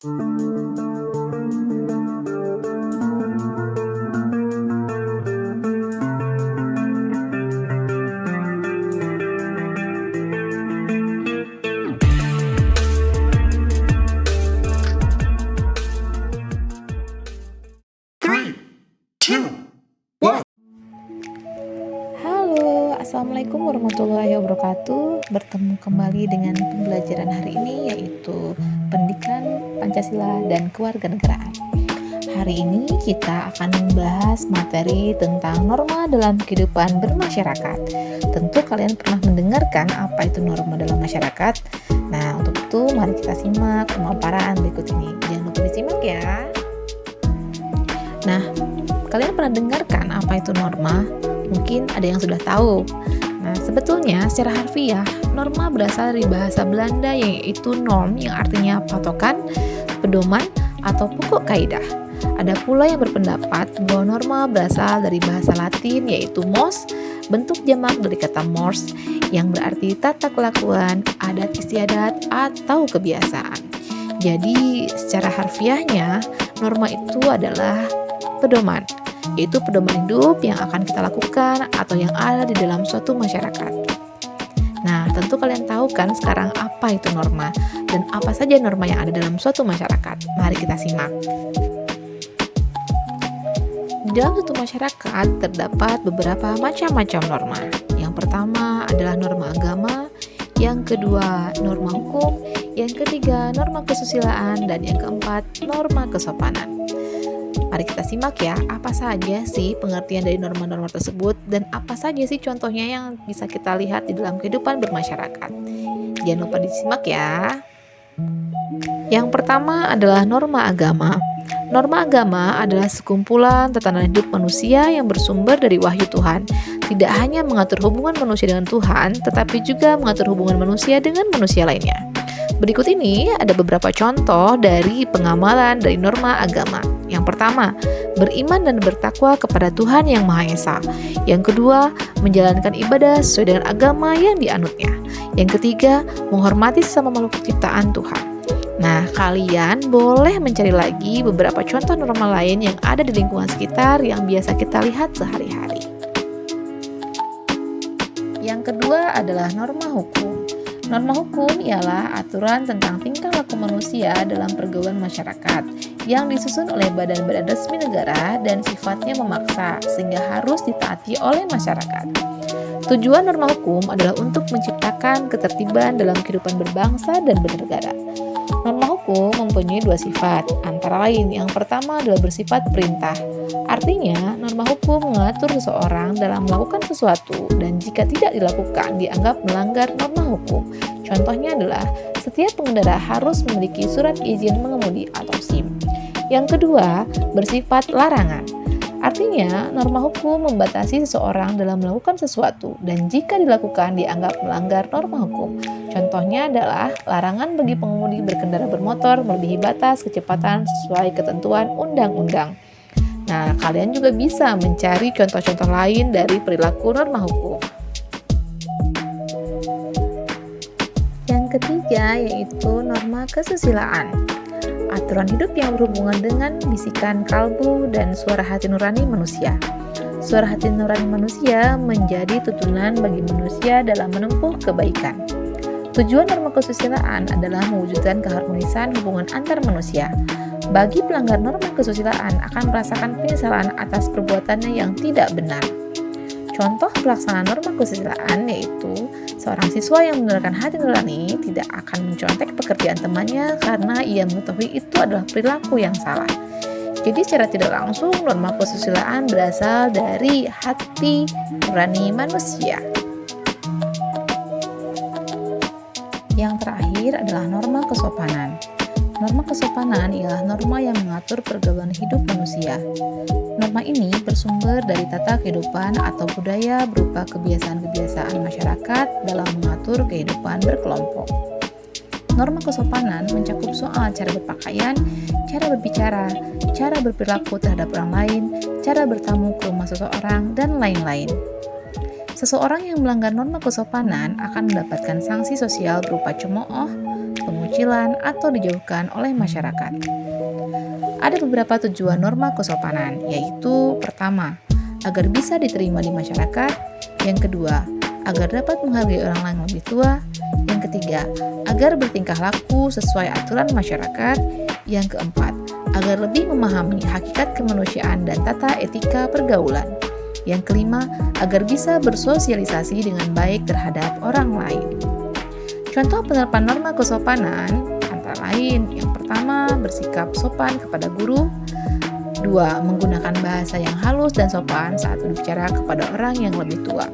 Three, two, one. Halo, Assalamualaikum warahmatullahi wabarakatuh. Bertemu kembali dengan pembelajaran hari ini, yaitu pendidikan Pancasila dan kewarganegaraan. Hari ini kita akan membahas materi tentang norma dalam kehidupan bermasyarakat. Tentu kalian pernah mendengarkan apa itu norma dalam masyarakat. Nah, untuk itu mari kita simak pemaparan berikut ini. Jangan lupa disimak ya. Nah, kalian pernah dengarkan apa itu norma? Mungkin ada yang sudah tahu. Nah, sebetulnya secara harfiah, norma berasal dari bahasa Belanda yaitu norm yang artinya patokan, pedoman, atau pokok kaidah. Ada pula yang berpendapat bahwa norma berasal dari bahasa Latin yaitu mos, bentuk jamak dari kata mors, yang berarti tata kelakuan, adat istiadat, atau kebiasaan. Jadi, secara harfiahnya, norma itu adalah pedoman, yaitu pedoman hidup yang akan kita lakukan atau yang ada di dalam suatu masyarakat. Nah, tentu kalian tahu kan sekarang apa itu norma dan apa saja norma yang ada dalam suatu masyarakat. Mari kita simak. Di dalam suatu masyarakat terdapat beberapa macam-macam norma. Yang pertama adalah norma agama, yang kedua norma hukum, yang ketiga norma kesusilaan, dan yang keempat norma kesopanan. Mari kita simak ya, apa saja sih pengertian dari norma-norma tersebut dan apa saja sih contohnya yang bisa kita lihat di dalam kehidupan bermasyarakat. Jangan lupa disimak ya. Yang pertama adalah norma agama. Norma agama adalah sekumpulan tatanan hidup manusia yang bersumber dari wahyu Tuhan. Tidak hanya mengatur hubungan manusia dengan Tuhan, tetapi juga mengatur hubungan manusia dengan manusia lainnya. Berikut ini ada beberapa contoh dari pengamalan dari norma agama. Yang pertama, beriman dan bertakwa kepada Tuhan Yang Maha Esa. Yang kedua, menjalankan ibadah sesuai dengan agama yang dianutnya. Yang ketiga, menghormati sesama makhluk ciptaan Tuhan. Nah, kalian boleh mencari lagi beberapa contoh norma lain yang ada di lingkungan sekitar yang biasa kita lihat sehari-hari. Yang kedua adalah norma hukum. Norma hukum ialah aturan tentang tingkah laku manusia dalam pergaulan masyarakat yang disusun oleh badan-badan resmi negara dan sifatnya memaksa sehingga harus ditaati oleh masyarakat. Tujuan norma hukum adalah untuk menciptakan ketertiban dalam kehidupan berbangsa dan bernegara. Norma hukum mempunyai dua sifat, antara lain yang pertama adalah bersifat perintah. Artinya, norma hukum mengatur seseorang dalam melakukan sesuatu dan jika tidak dilakukan dianggap melanggar norma hukum. Contohnya adalah setiap pengendara harus memiliki surat izin mengemudi atau SIM. Yang kedua, bersifat larangan. Artinya, norma hukum membatasi seseorang dalam melakukan sesuatu dan jika dilakukan dianggap melanggar norma hukum. Contohnya adalah larangan bagi pengemudi berkendara bermotor melebihi batas kecepatan sesuai ketentuan undang-undang. Nah, kalian juga bisa mencari contoh-contoh lain dari perilaku norma hukum. Yang ketiga yaitu norma kesusilaan. Aturan hidup yang berhubungan dengan bisikan kalbu dan suara hati nurani manusia. Suara hati nurani manusia menjadi tuntunan bagi manusia dalam menempuh kebaikan. Tujuan norma kesusilaan adalah mewujudkan keharmonisan hubungan antar manusia. Bagi pelanggar norma kesusilaan akan merasakan penyesalan atas perbuatannya yang tidak benar. Contoh pelaksanaan norma kesusilaan yaitu seorang siswa yang menggunakan hati nurani tidak akan mencontek pekerjaan temannya karena ia mengetahui itu adalah perilaku yang salah. Jadi secara tidak langsung norma kesusilaan berasal dari hati nurani manusia. Yang terakhir adalah norma kesopanan. Norma kesopanan ialah norma yang mengatur pergaulan hidup manusia. Norma ini bersumber dari tata kehidupan atau budaya berupa kebiasaan-kebiasaan masyarakat dalam mengatur kehidupan berkelompok. Norma kesopanan mencakup soal cara berpakaian, cara berbicara, cara berperilaku terhadap orang lain, cara bertamu ke rumah seseorang, dan lain-lain. Seseorang yang melanggar norma kesopanan akan mendapatkan sanksi sosial berupa cemooh, pengucilan, keterpencilan atau dijauhkan oleh masyarakat. Ada beberapa tujuan norma kesopanan, yaitu pertama, agar bisa diterima di masyarakat, yang kedua, agar dapat menghargai orang lain yang lebih tua, yang ketiga, agar bertingkah laku sesuai aturan masyarakat, yang keempat, agar lebih memahami hakikat kemanusiaan dan tata etika pergaulan, yang kelima, agar bisa bersosialisasi dengan baik terhadap orang lain. Contoh penerapan norma kesopanan antara lain, yang pertama, bersikap sopan kepada guru, dua, menggunakan bahasa yang halus dan sopan saat berbicara kepada orang yang lebih tua.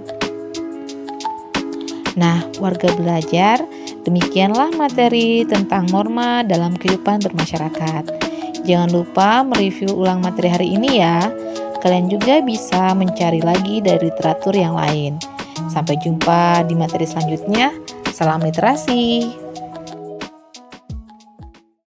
Nah, warga belajar, demikianlah materi tentang norma dalam kehidupan bermasyarakat. Jangan lupa mereview ulang materi hari ini ya. Kalian juga bisa mencari lagi dari literatur yang lain. Sampai jumpa di materi selanjutnya. Salam literasi.